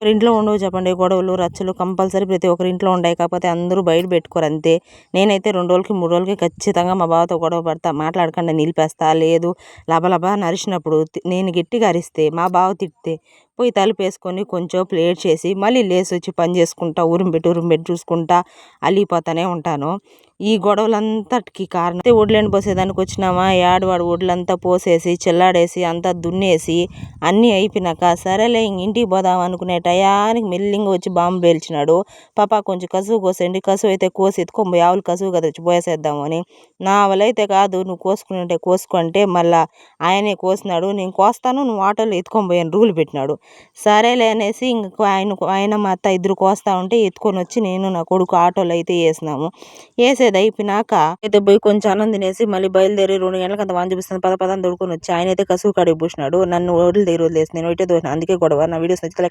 ఇంట్లో ఉండవు చెప్పండి గొడవలు, రచ్చలు కంపల్సరీ ప్రతి ఒక్కరి ఇంట్లో ఉంటాయి. కాకపోతే అందరూ బయట పెట్టుకోరు అంతే. నేనైతే 2 రోజులకి, 3 రోజులకి ఖచ్చితంగా మా బావతో గొడవ పడతా. మాట్లాడకుండా నిలిపేస్తా. లేదు లబలబా నరిచినప్పుడు నేను గట్టిగా అరిస్తే, మా బావ తిడితే పోయి తలుపేసుకొని కొంచెం ప్లేట్ చేసి మళ్ళీ లేసొచ్చి పని చేసుకుంటా, ఉరుము పెట్టి చూసుకుంటా అలిగిపోతానే ఉంటాను. ఈ గొడవలంతటికి కారణం ఒడ్లెండ పోసేదానికి వచ్చినామా, వాడు ఒడ్లంతా పోసేసి చిల్లాడేసి అంతా దున్నేసి అన్నీ అయిపోయినాక సరేలే ఇంటికి పోదాం అనుకునే టయానికి మెల్లింగా వచ్చి బాంబు పేల్చినాడు. పాప కొంచెం కసువు కోసేయండి, కసువు అయితే కోసి ఎత్తుకొని ఆవులు కసువు కదా వచ్చి పోసేద్దాము అని. నా వల్ల అయితే కాదు, నువ్వు కోసుకుంటే కోసుకుంటే మళ్ళా ఆయనే కోసినాడు. నేను కోస్తాను, నువ్వు ఆటోలో ఎత్తుకొని పోయాను రూల్ పెట్టినాడు. సరేలే అనేసి ఇంక ఆయన మా అత్త ఇద్దరు కోస్తా ఉంటే ఎత్తుకొని వచ్చి నేను నా కొడుకు ఆటోలో అయితే వేసినాము. వేసేది అయిపోయినాక అయితే పోయి కొంచెం అన్నం తినేసి మళ్ళీ బయలుదేరి 2 గంటలకు అంత వాన్ చూపిస్తుంది పద అని దొడుకొని వచ్చి ఆయన అయితే కసువు కాడికి పూసినాడు. నన్ను వదిలి దగ్గర వదిలేసి నేను ఒకటే దోసిన. అందుకే గొడవ. నా వీడియోస్ నచ్చితే